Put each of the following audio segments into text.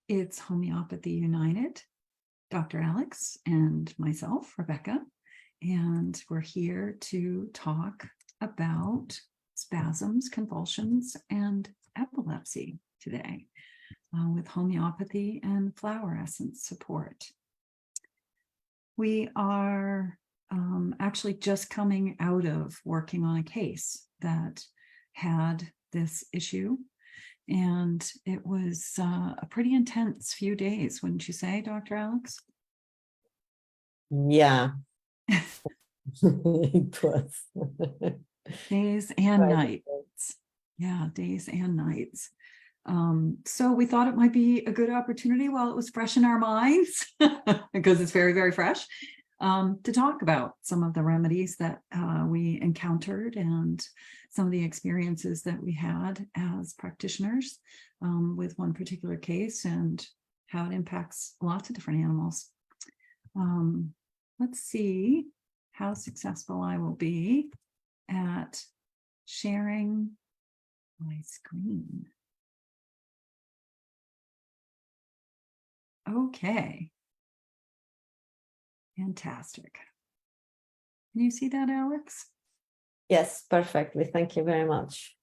It's Homeopathy United, Dr. Alex and myself, Rebecca, and we're here to talk about spasms, convulsions, and epilepsy today with homeopathy and flower essence support. We are actually just coming out of working on a case that had this issue. And it was a pretty intense few days, wouldn't you say, Dr. Alex? Yeah, it was. Days and nights. Yeah, days and nights. So we thought it might be a good opportunity while it was fresh in our minds, because it's very, very fresh, to talk about some of the remedies that we encountered and some of the experiences that we had as practitioners with one particular case and how it impacts lots of different animals. Let's see how successful I will be at sharing my screen. Okay. Fantastic. Can you see that, Alex? Yes, perfectly. Thank you very much.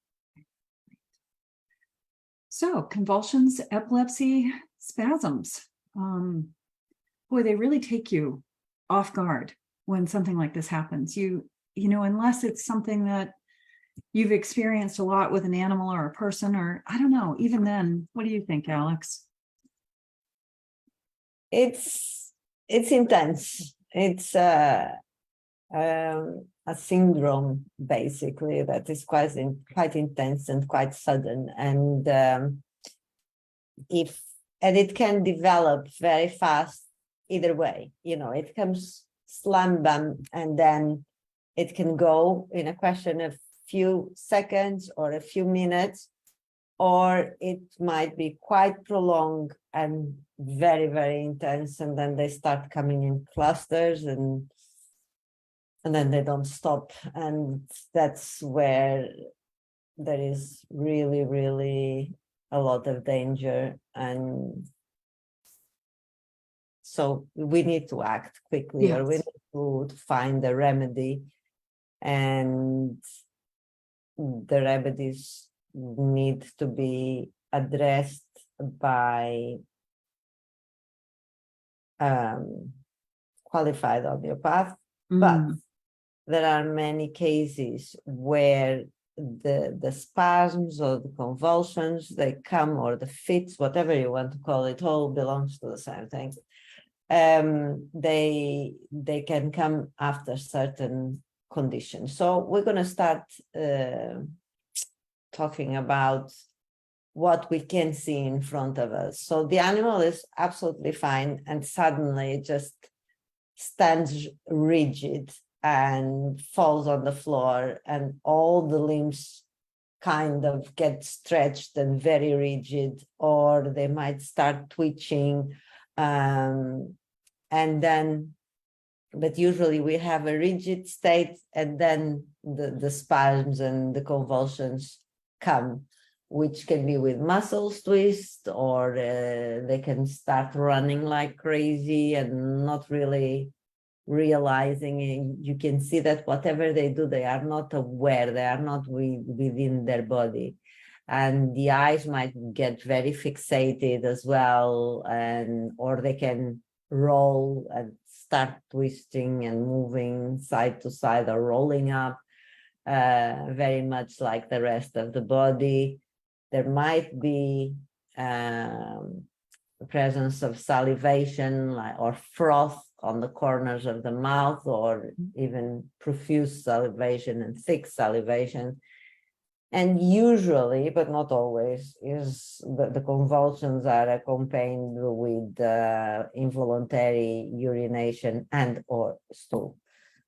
So, convulsions, epilepsy, spasms. Boy, they really take you off guard when something like this happens. You know, unless it's something that you've experienced a lot with an animal or a person, or I don't know, even then, what do you think, Alex? It's intense. It's a syndrome, basically, that is quite intense and quite sudden, and it can develop very fast either way. You know, it comes slam bam, and then it can go in a question of few seconds or a few minutes, or it might be quite prolonged and very, very intense, and then they start coming in clusters, and then they don't stop. And that's where there is really, really a lot of danger. And so we need to act quickly, Yes. or we need to find a remedy. And the remedies need to be addressed by qualified homeopath, but there are many cases where the spasms or the convulsions, they come, or the fits, whatever you want to call it, all belongs to the same thing. They can come after certain conditions. So we're going to start talking about what we can see in front of us. So the animal is absolutely fine, and suddenly it just stands rigid and falls on the floor, and all the limbs kind of get stretched and very rigid, or they might start twitching, and then, but usually we have a rigid state, and then the spasms and the convulsions come, which can be with muscles twist, or they can start running like crazy and not really realizing. You can see that whatever they do, they are not aware, they are not within their body. And the eyes might get very fixated as well, and or they can roll and start twisting and moving side to side, or rolling up, very much like the rest of the body. There might be the presence of salivation, or froth on the corners of the mouth, or even profuse salivation and thick salivation. And usually, but not always, is the convulsions are accompanied with involuntary urination and or stool.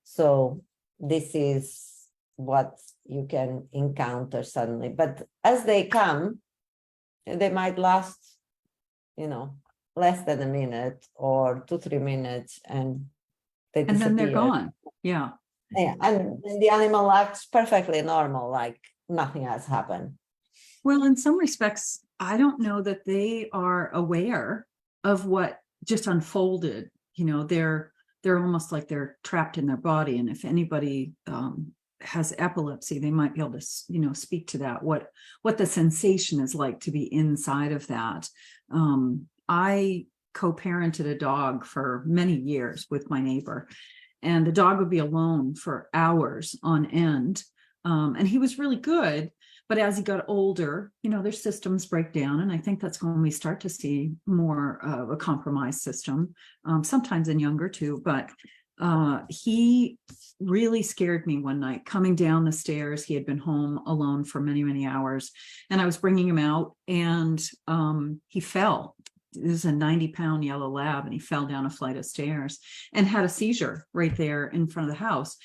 So this is what you can encounter suddenly. But as they come, they might last, you know, less than a minute or 2-3 minutes, and they disappear. And then they're gone. Yeah. Yeah, and the animal acts perfectly normal, like nothing has happened. Well, in some respects, I don't know that they are aware of what just unfolded. They're almost like they're trapped in their body. And if anybody has epilepsy, they might be able to, speak to that, what the sensation is like to be inside of that. I co-parented a dog for many years with my neighbor, and the dog would be alone for hours on end. And he was really good. But as he got older, their systems break down. And I think that's when we start to see more of a compromised system, sometimes in younger too. But he really scared me one night coming down the stairs. He had been home alone for many, many hours. And I was bringing him out, and he fell. This is a 90-pound yellow lab, and he fell down a flight of stairs and had a seizure right there in front of the house.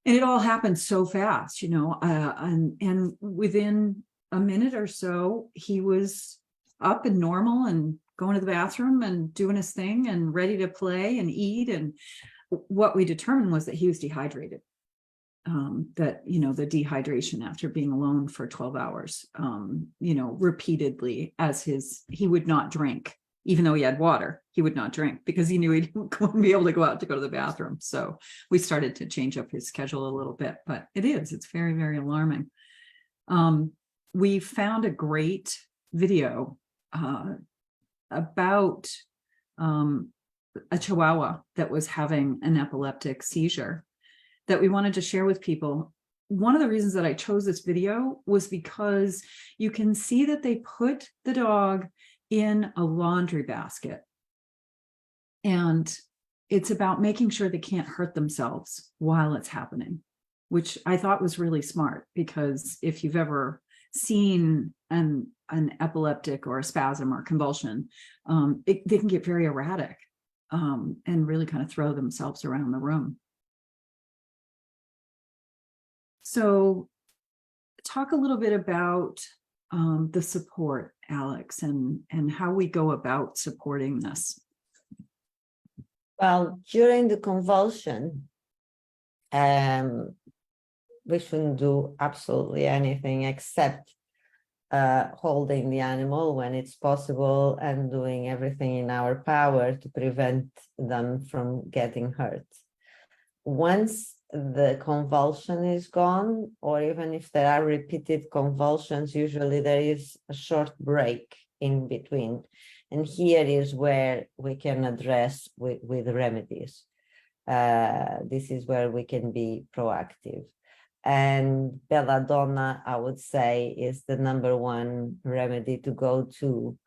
And it all happened so fast, and within a minute or so, he was up and normal and going to the bathroom and doing his thing and ready to play and eat. And what we determined was that he was dehydrated. The dehydration after being alone for 12 hours, repeatedly, he would not drink. Even though he had water, he would not drink because he knew he wouldn't be able to go out to go to the bathroom. So we started to change up his schedule a little bit, but it's very, very alarming. We found a great video about a Chihuahua that was having an epileptic seizure that we wanted to share with people. One of the reasons that I chose this video was because you can see that they put the dog in a laundry basket. And it's about making sure they can't hurt themselves while it's happening, which I thought was really smart, because if you've ever seen an epileptic or a spasm or convulsion, they can get very erratic and really kind of throw themselves around the room. So talk a little bit about the support, Alex, and how we go about supporting this. Well, during the convulsion, we shouldn't do absolutely anything except holding the animal when it's possible and doing everything in our power to prevent them from getting hurt. Once the convulsion is gone, or even if there are repeated convulsions, usually there is a short break in between. And here is where we can address with remedies. This is where we can be proactive. And Belladonna, I would say, is the #1 remedy to go to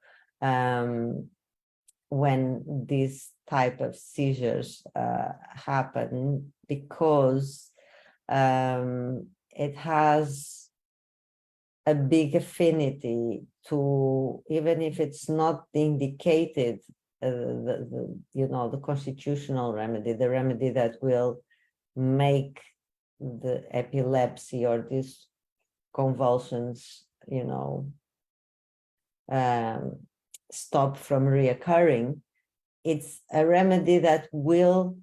when these type of seizures happen, because it has a big affinity to, even if it's not indicated, the constitutional remedy, the remedy that will make the epilepsy or these convulsions, stop from reoccurring. It's a remedy that will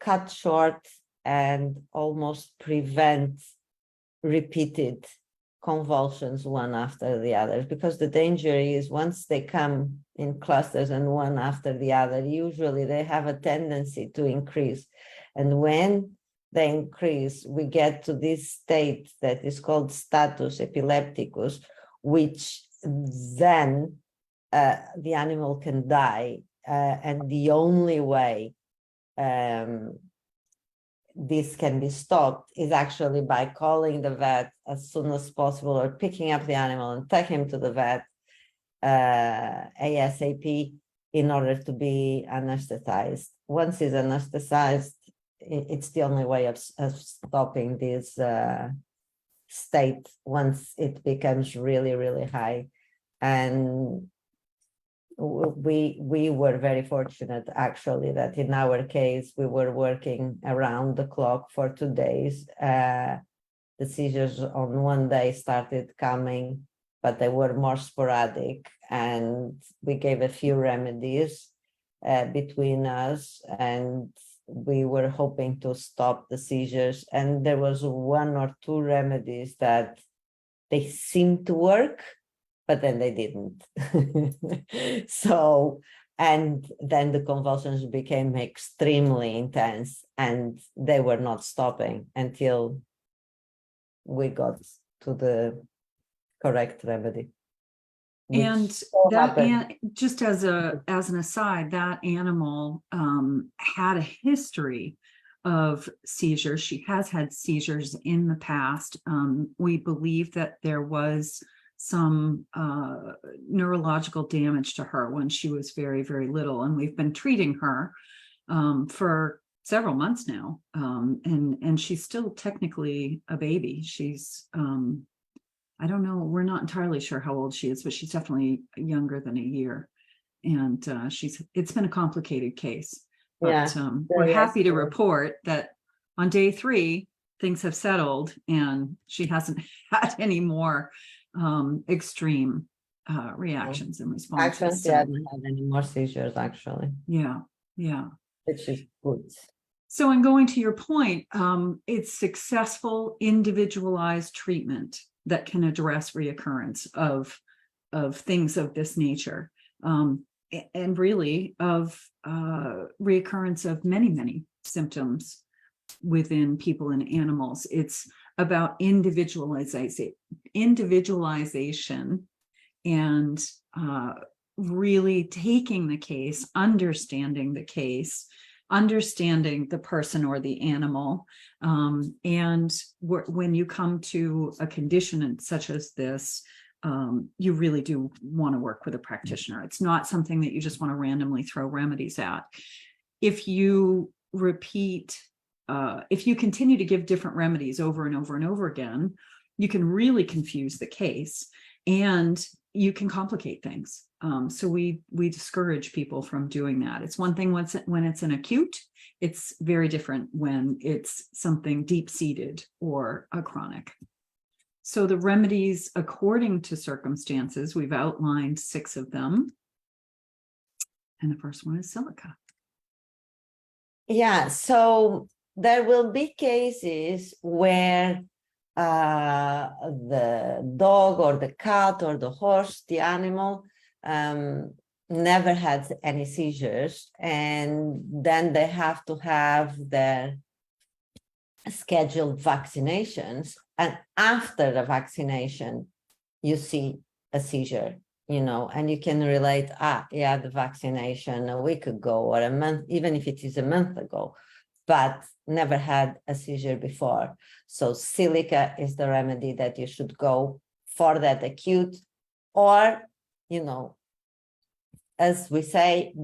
cut short and almost prevent repeated convulsions one after the other, because the danger is once they come in clusters and one after the other, usually they have a tendency to increase. And when they increase, we get to this state that is called status epilepticus, which then the animal can die. And the only way this can be stopped is actually by calling the vet as soon as possible, or picking up the animal and taking him to the vet ASAP in order to be anesthetized. Once he's anesthetized, it's the only way of stopping this state once it becomes really, really high. And we were very fortunate, actually, that in our case, we were working around the clock for 2 days. The seizures on one day started coming, but they were more sporadic, and we gave a few remedies between us, and we were hoping to stop the seizures. And there was 1 or 2 remedies that they seemed to work, but then they didn't. So, and then the convulsions became extremely intense, and they were not stopping until we got to the correct remedy. And so that, happened. and just as an aside, that animal had a history of seizures. She has had seizures in the past. We believe that there was some neurological damage to her when she was very, very little, and we've been treating her for several months now, and she's still technically a baby. She's I don't know, we're not entirely sure how old she is, but she's definitely younger than a year. And it's been a complicated case, but we're happy to report that on day 3, things have settled and she hasn't had any more extreme reactions and responses. Actually, she hadn't had any more seizures, actually. Yeah, which is good. So in going to your point, it's successful individualized treatment that can address reoccurrence of things of this nature, and really of reoccurrence of many symptoms within people and animals. It's about individualization and really taking the case, understanding the case, understanding the person or the animal. And when you come to a condition such as this, you really do want to work with a practitioner. It's not something that you just want to randomly throw remedies at. If you repeat, if you continue to give different remedies over and over and over again, you can really confuse the case and you can complicate things. So we discourage people from doing that. It's one thing when it's an acute, it's very different when it's something deep-seated or a chronic. So the remedies, according to circumstances, we've outlined 6 of them. And the first one is silica. Yeah, so there will be cases where the dog or the cat or the horse, the animal, never had any seizures, and then they have to have their scheduled vaccinations, and after the vaccination you see a seizure, and you can relate, yeah, the vaccination a week ago or a month, even if it is a month ago, but never had a seizure before. So silica is the remedy that you should go for that acute, or, as we say,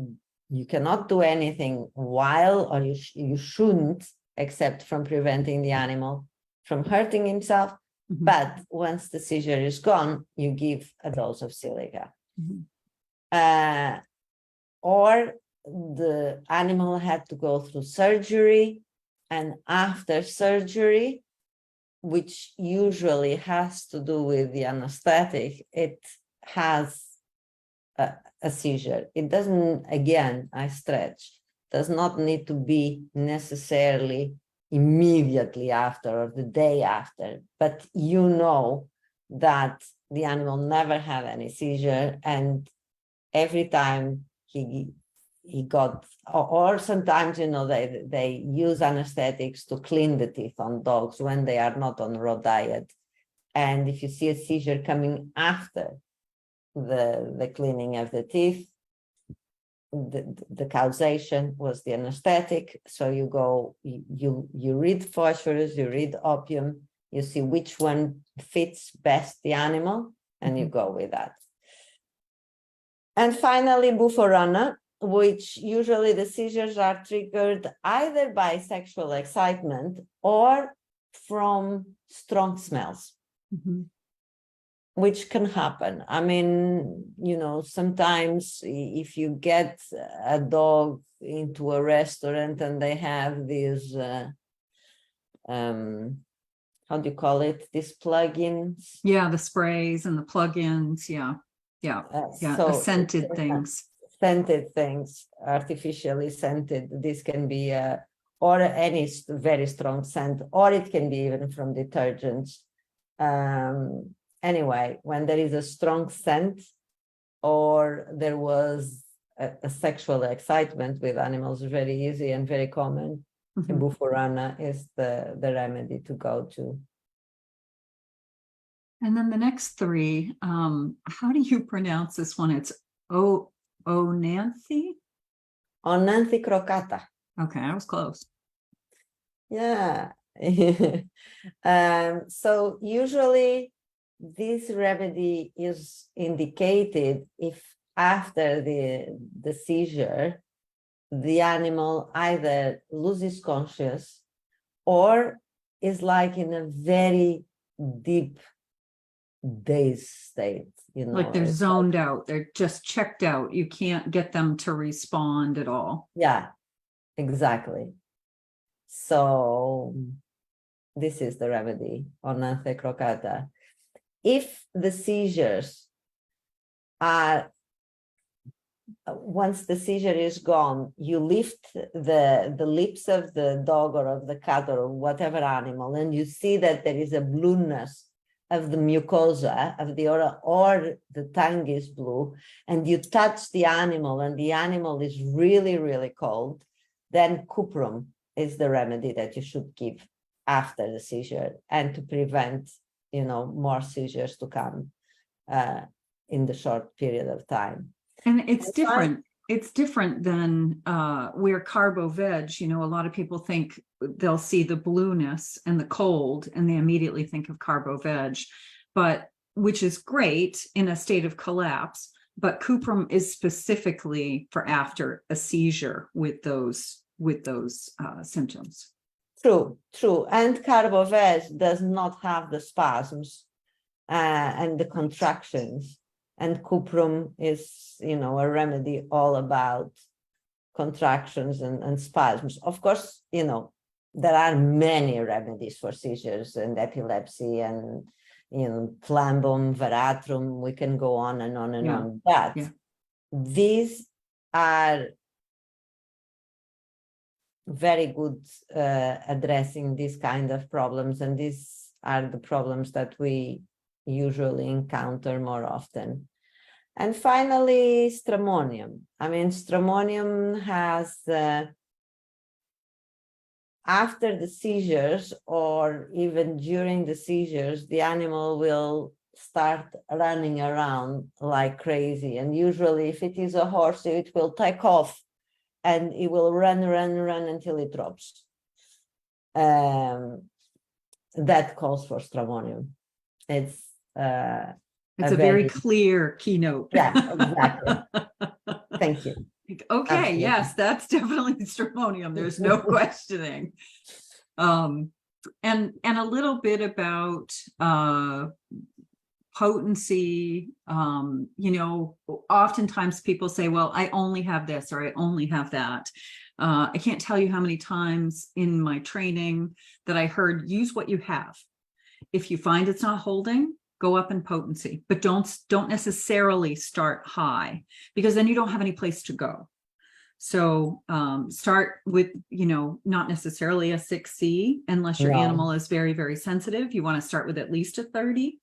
you cannot do anything while, or you shouldn't, except from preventing the animal from hurting himself. Mm-hmm. But once the seizure is gone, you give a dose of silica. Mm-hmm. Or the animal had to go through surgery, and after surgery, which usually has to do with the anesthetic, it has a seizure. It doesn't, again, I stretch, does not need to be necessarily immediately after or the day after, but that the animal never had any seizure, and every time he got, or sometimes, they use anesthetics to clean the teeth on dogs when they are not on raw diet. And if you see a seizure coming after the cleaning of the teeth, the causation was the anesthetic. So you go, you read Phosphorus, you read Opium, you see which one fits best the animal, and you go with that. And finally, Bufo Rana, which usually the seizures are triggered either by sexual excitement or from strong smells. Mm-hmm. Which can happen. I mean, sometimes if you get a dog into a restaurant and they have these, how do you call it? These plugins? Yeah, the sprays and the plugins. Yeah. So the scented things. Scented things, artificially scented. This can be, or any very strong scent, or it can be even from detergents. anyway, when there is a strong scent or there was a sexual excitement with animals, very easy and very common, Mhm. Bufo Rana is the remedy to go to. And then the next three, how do you pronounce this one? It's Oenanthe? Oenanthe crocata. Okay, I was close. Yeah. So usually this remedy is indicated if after the seizure, the animal either loses conscious or is like in a very deep dazed state, Like they're It's zoned out, they're just checked out. You can't get them to respond at all. yeah, exactly. So this is the remedy, Oenanthe crocata. If the seizures are, once the seizure is gone, you lift the lips of the dog or of the cat or whatever animal, and you see that there is a blueness of the mucosa of the aura, or the tongue is blue, and you touch the animal and the animal is really, really cold, then Cuprum is the remedy that you should give after the seizure and to prevent, more seizures to come in the short period of time. And it's different. It's different than where carbo veg, a lot of people think they'll see the blueness and the cold and they immediately think of carbo veg, but which is great in a state of collapse. But Cuprum is specifically for after a seizure with those symptoms. True. And carbo veg does not have the spasms and the contractions. And Cuprum is, a remedy all about contractions and spasms. Of course, there are many remedies for seizures and epilepsy and, Plambum, Veratrum, we can go on and on and on. But these are very good addressing these kind of problems. And these are the problems that we usually encounter more often. And finally, Stramonium. Stramonium has, after the seizures or even during the seizures, the animal will start running around like crazy. And usually if it is a horse, it will take off and it will run until it drops. That calls for Stramonium. It's a very clear keynote. Yeah, exactly. Thank you. Okay, Absolutely. yes, that's definitely Stramonium. There's no questioning. And a little bit about potency. Oftentimes people say, well, I only have this or I only have that. I can't tell you how many times in my training that I heard, use what you have. If you find it's not holding, go up in potency, but don't necessarily start high, because then you don't have any place to go. So start with, not necessarily a 6C unless your animal is very, very sensitive. You want to start with at least a 30.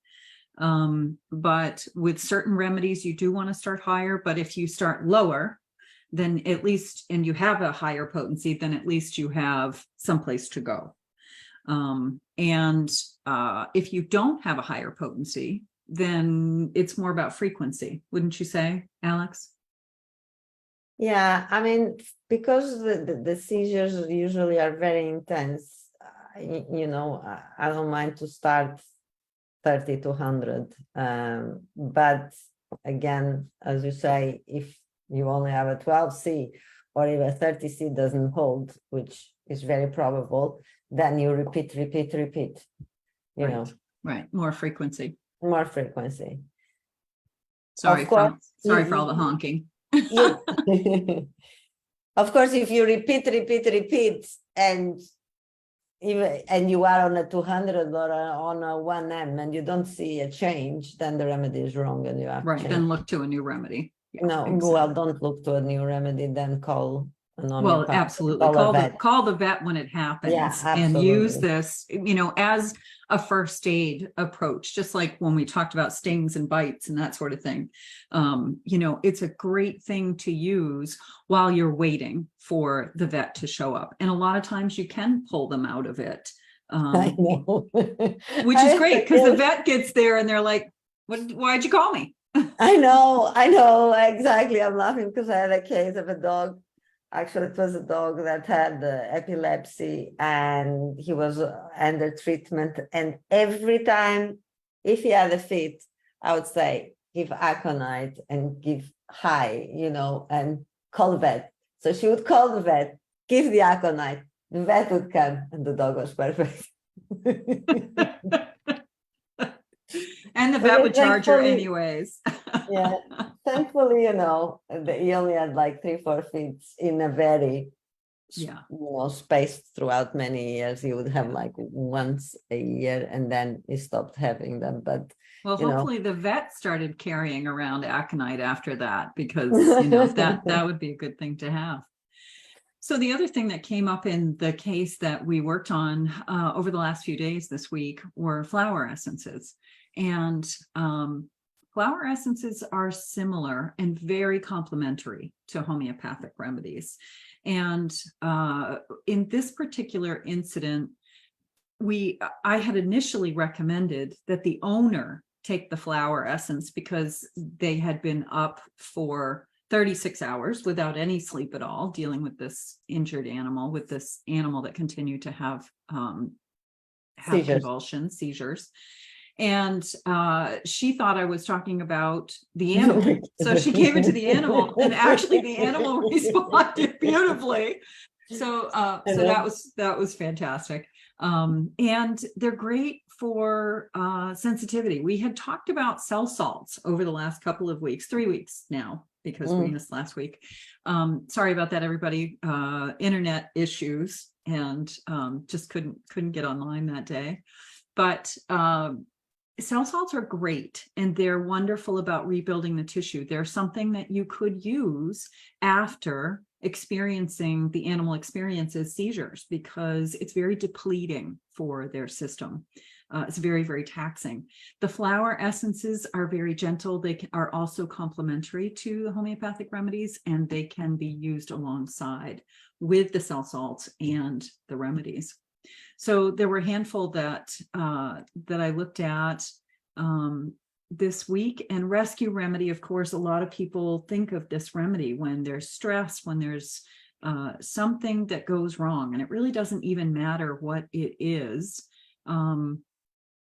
But with certain remedies, you do want to start higher. But if you start lower, then at least, and you have a higher potency, then at least you have someplace to go. If you don't have a higher potency, then it's more about frequency, wouldn't you say, Alex? Yeah, because the seizures usually are very intense, I don't mind to start 30 to 100. But again, as you say, if you only have a 12C or if a 30C doesn't hold, which is very probable, then you repeat, Right. More frequency. Sorry for all the honking. Of course, if you repeat, and you are on a 200 or on a 1M and you don't see a change, then the remedy is wrong and you have to change. Then look to a new remedy. Well, don't look to a new remedy, then call an Well, homeopath, absolutely. call a vet. Call the vet when it happens, Yeah, and use absolutely. this, as a first aid approach, just like when we talked about stings and bites and that sort of thing. It's a great thing to use while you're waiting for the vet to show up. And a lot of times you can pull them out of it, I know. which is great because the vet gets there and they're like, why'd you call me? I know, exactly. I'm laughing because I had a case of a dog. Actually, it was a dog that had epilepsy and he was under treatment. And every time, if he had a fit, I would say, give aconite and give high, and call the vet. So she would call the vet, give the aconite, the vet would come, and the dog was perfect. And the vet would charge her anyways. Yeah, thankfully, he only had like 3-4 feet in a very, spaced throughout many years. He would have like once a year, and then he stopped having them. But well, hopefully the vet started carrying around aconite after that, because that would be a good thing to have. So the other thing that came up in the case that we worked on over the last few days this week were flower essences. And flower essences are similar and very complementary to homeopathic remedies. And in this particular incident, I had initially recommended that the owner take the flower essence because they had been up for 36 hours without any sleep at all, dealing with this injured animal, with this animal that continued to have convulsions, seizures. And she thought I was talking about the animal. So she gave it to the animal, and actually the animal responded beautifully. So that was fantastic. And they're great for sensitivity. We had talked about cell salts over the last couple of weeks, 3 weeks now, because we missed last week. Sorry about that, everybody. Internet issues, and just couldn't get online that day. But cell salts are great, and they're wonderful about rebuilding the tissue. They're something that you could use after the animal experiences seizures, because it's very depleting for their system. It's very, very taxing. The flower essences are very gentle. They are also complementary to the homeopathic remedies, and they can be used alongside with the cell salts and the remedies. So there were a handful that I looked at this week. And rescue remedy, of course, a lot of people think of this remedy when there's stress, when there's something that goes wrong, and it really doesn't even matter what it is.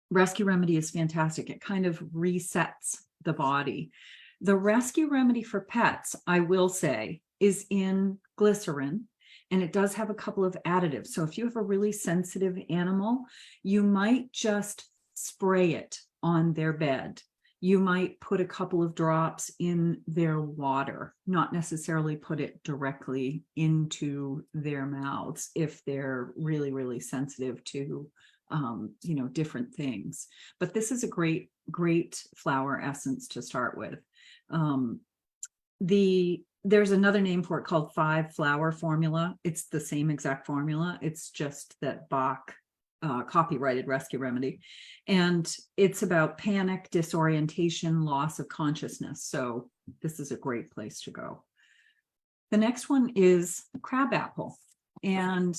Rescue remedy is fantastic. It kind of resets the body. The rescue remedy for pets, I will say, is in glycerin, and it does have a couple of additives. So if you have a really sensitive animal, you might just spray it on their bed. You might put a couple of drops in their water, not necessarily put it directly into their mouths if they're really, really sensitive to different things. But this is a great flower essence to start with. There's another name for it called 5-flower formula. It's the same exact formula. It's just that Bach copyrighted rescue remedy, and it's about panic, disorientation, loss of consciousness. So this is a great place to go. The next one is crabapple, and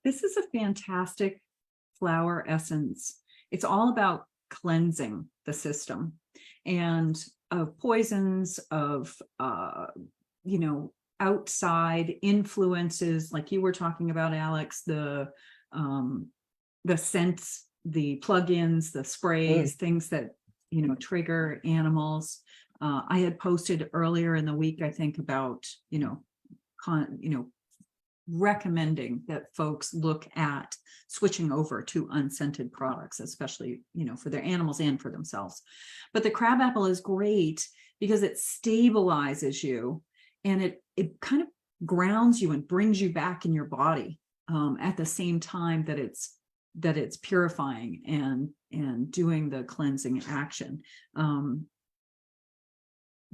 this is a fantastic flower essence. It's all about cleansing the system and of poisons, of outside influences, like you were talking about, Alex, the scents, the plugins, the sprays, things that trigger animals. I had posted earlier in the week, I think, about recommending that folks look at switching over to unscented products, especially for their animals and for themselves. But the crabapple is great because it stabilizes you, and it kind of grounds you and brings you back in your body at the same time that it's purifying and doing the cleansing action.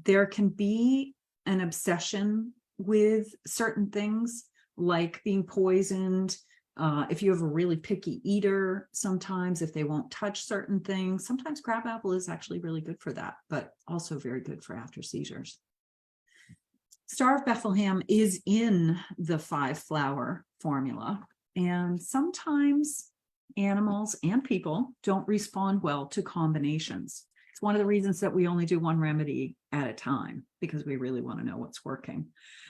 There can be an obsession with certain things like being poisoned. If you have a really picky eater, sometimes if they won't touch certain things, sometimes crabapple is actually really good for that, but also very good for after seizures. Star of Bethlehem is in the 5-flower formula, and sometimes animals and people don't respond well to combinations. It's one of the reasons that we only do one remedy at a time, because we really want to know what's working.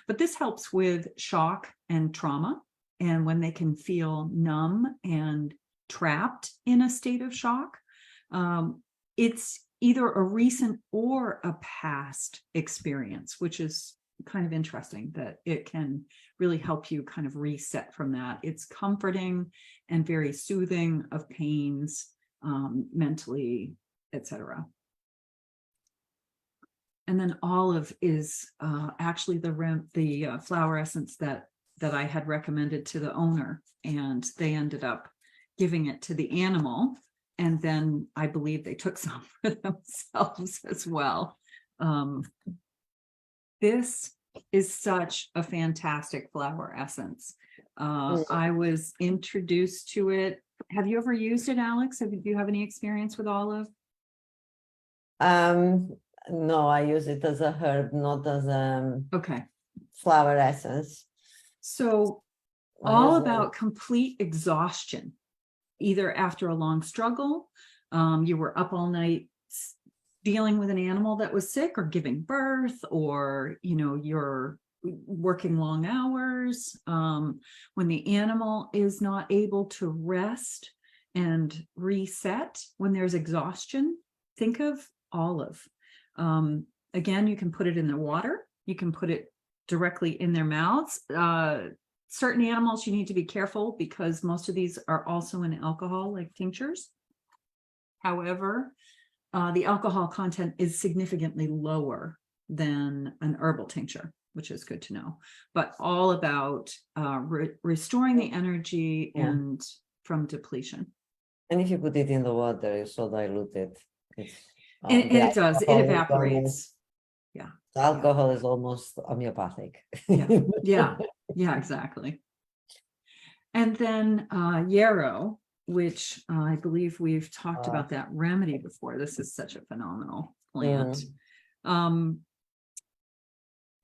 But this helps with shock and trauma, and when they can feel numb and trapped in a state of shock. It's either a recent or a past experience, which is kind of interesting that it can really help you kind of reset from that. It's comforting and very soothing of pains, mentally, etc. And then olive is actually the flower essence that I had recommended to the owner, and they ended up giving it to the animal, and then I believe they took some for themselves as well. This is such a fantastic flower essence. I was introduced to it. Have you ever used it, Alex? Do you have any experience with olive? No, I use it as a herb, not as a Okay. flower essence. So all about complete exhaustion, either after a long struggle, you were up all night dealing with an animal that was sick or giving birth, or you're working long hours, when the animal is not able to rest and reset, when there's exhaustion, think of olive. Again, you can put it in the water, you can put it directly in their mouths. Certain animals you need to be careful, because most of these are also in alcohol, like tinctures. However, the alcohol content is significantly lower than an herbal tincture, which is good to know. But all about restoring the energy and from depletion. And if you put it in the water, it's so diluted. And it does, it evaporates. Yeah. The alcohol is almost homeopathic. Yeah, exactly. And then yarrow, which I believe we've talked about that remedy before. This is such a phenomenal plant.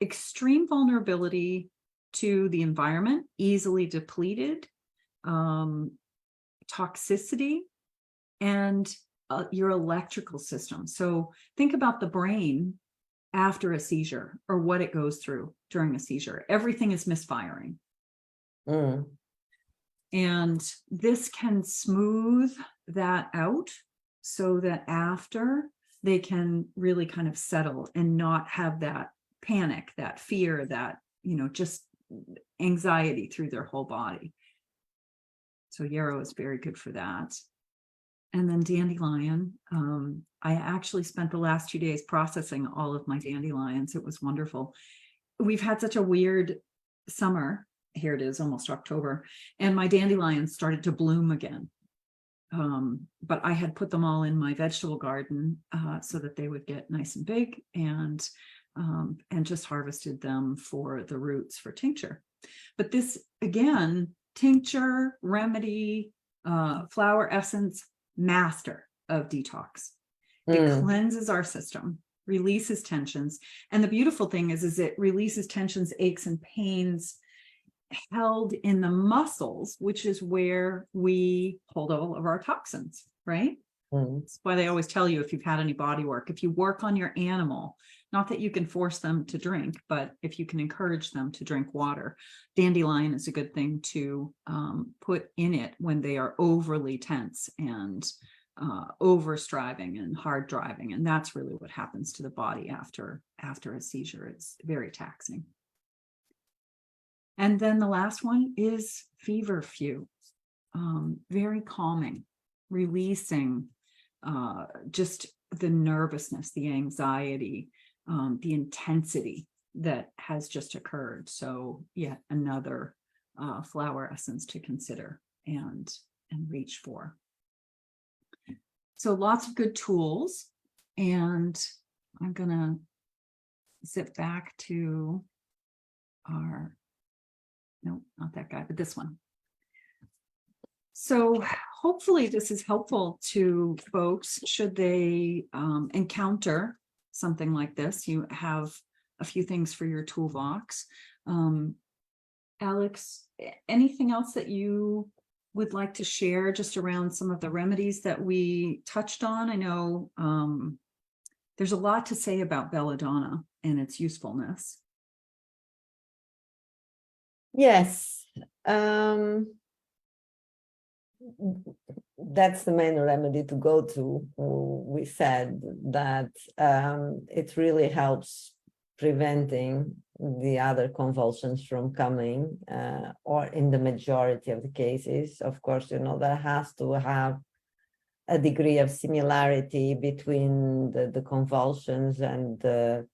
Extreme vulnerability to the environment, easily depleted, toxicity, and your electrical system. So think about the brain after a seizure, or what it goes through during a seizure. Everything is misfiring. And this can smooth that out so that after they can really kind of settle and not have that panic, that fear, that, just anxiety through their whole body. So yarrow is very good for that. And then dandelion. I actually spent the last 2 days processing all of my dandelions. It was wonderful. We've had such a weird summer. Here it is, almost October, and my dandelions started to bloom again. But I had put them all in my vegetable garden so that they would get nice and big, and just harvested them for the roots for tincture. But this, again, tincture, remedy, flower essence, master of detox. It cleanses our system, releases tensions. And the beautiful thing is it releases tensions, aches, and pains held in the muscles, which is where we hold all of our toxins, right? That's why they always tell you, if you've had any body work, if you work on your animal, not that you can force them to drink, but if you can encourage them to drink water, dandelion is a good thing to put in it when they are overly tense and over striving and hard driving. And that's really what happens to the body after a seizure. It's very taxing. And then the last one is Feverfew. Very calming, releasing just the nervousness, the anxiety, the intensity that has just occurred. So yet another flower essence to consider and reach for. So lots of good tools, and I'm gonna zip back to are, no, not that guy, but this one. So hopefully this is helpful to folks should they encounter something like this. You have a few things for your toolbox. Alex, anything else that you would like to share just around some of the remedies that we touched on? I know there's a lot to say about Belladonna and its usefulness. Yes. That's the main remedy to go to. We said that it really helps preventing the other convulsions from coming, or in the majority of the cases. Of course, there has to have a degree of similarity between the convulsions and the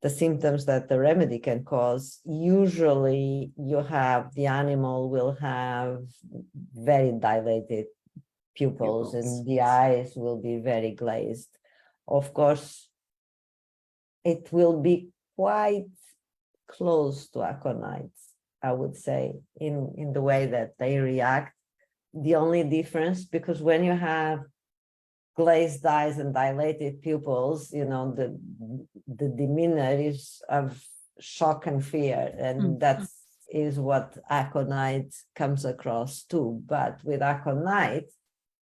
symptoms that the remedy can cause. Usually the animal will have very dilated pupils and the eyes will be very glazed. Of course, it will be quite close to aconites, I would say, in the way that they react. The only difference, because when you have glazed eyes and dilated pupils, the demeanor is of shock and fear, and that is what aconite comes across too. But with aconite,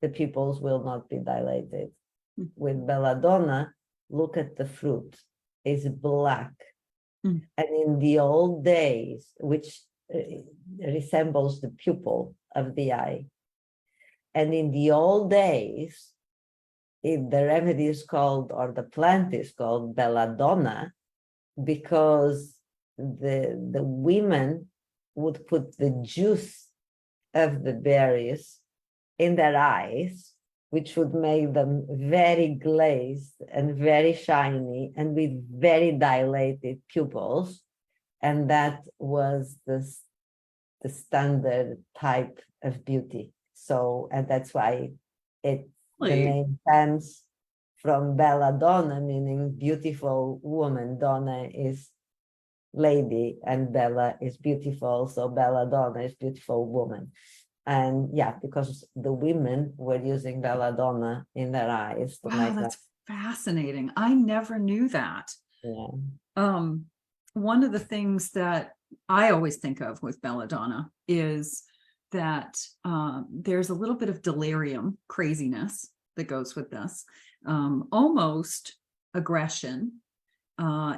the pupils will not be dilated. With belladonna, look at the fruit, it's black. And in the old days, which resembles the pupil of the eye, and in the old days, the remedy is called, or the plant is called belladonna, because the women would put the juice of the berries in their eyes, which would make them very glazed and very shiny and with very dilated pupils. And that was the standard type of beauty. So, and that's why the name comes from belladonna, meaning beautiful woman. Donna is lady and Bella is beautiful. So belladonna is beautiful woman. And yeah, because the women were using belladonna in their eyes to make that's fascinating. I never knew that. Yeah. One of the things that I always think of with belladonna is that there's a little bit of delirium craziness that goes with this, almost aggression,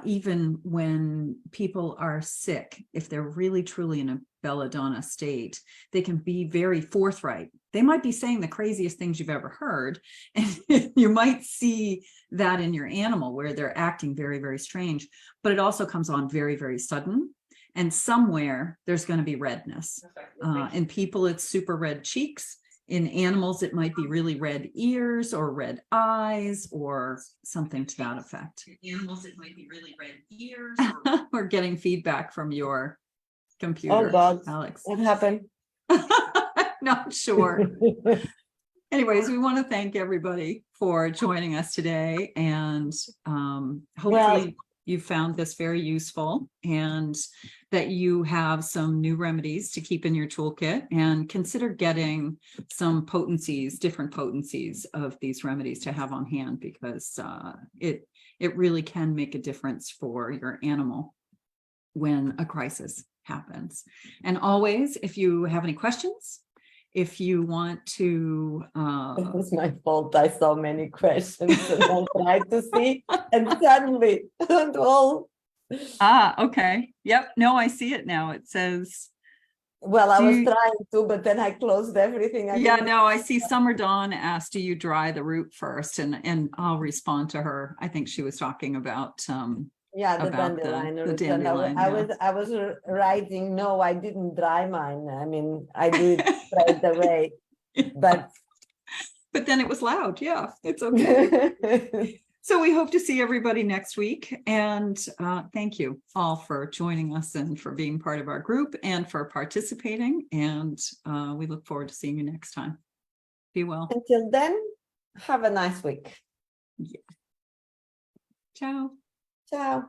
even when people are sick. If they're really truly in a belladonna state, they can be very forthright. They might be saying the craziest things you've ever heard, and you might see that in your animal where they're acting very, very strange, but it also comes on very, very sudden. And somewhere there's going to be redness. In people, it's super red cheeks. In animals, it might be really red ears or red eyes or something to that effect. In animals, it might be really red ears. We're getting feedback from your computer. Oh God, Alex. What happened? Not sure. Anyways, we want to thank everybody for joining us today, and hopefully you found this very useful and that you have some new remedies to keep in your toolkit, and consider getting some potencies, different potencies of these remedies to have on hand, because it really can make a difference for your animal when a crisis happens. And always, if you have any questions, if you want to It was my fault. I saw many questions and I tried to see, and suddenly all. Okay. Yep. No, I see it now. It says, well, I was trying to, but then I closed everything. Yeah, no, I see Summer Dawn asked, do you dry the root first? And I'll respond to her. I think she was talking about the dandelion. The dandelion, I was writing, no, I didn't dry mine. I mean, I do it straight away, but then it was loud. Yeah, it's okay. So we hope to see everybody next week, and thank you all for joining us and for being part of our group and for participating, and we look forward to seeing you next time. Be well. Until then, have a nice week. Yeah. Ciao. Ciao.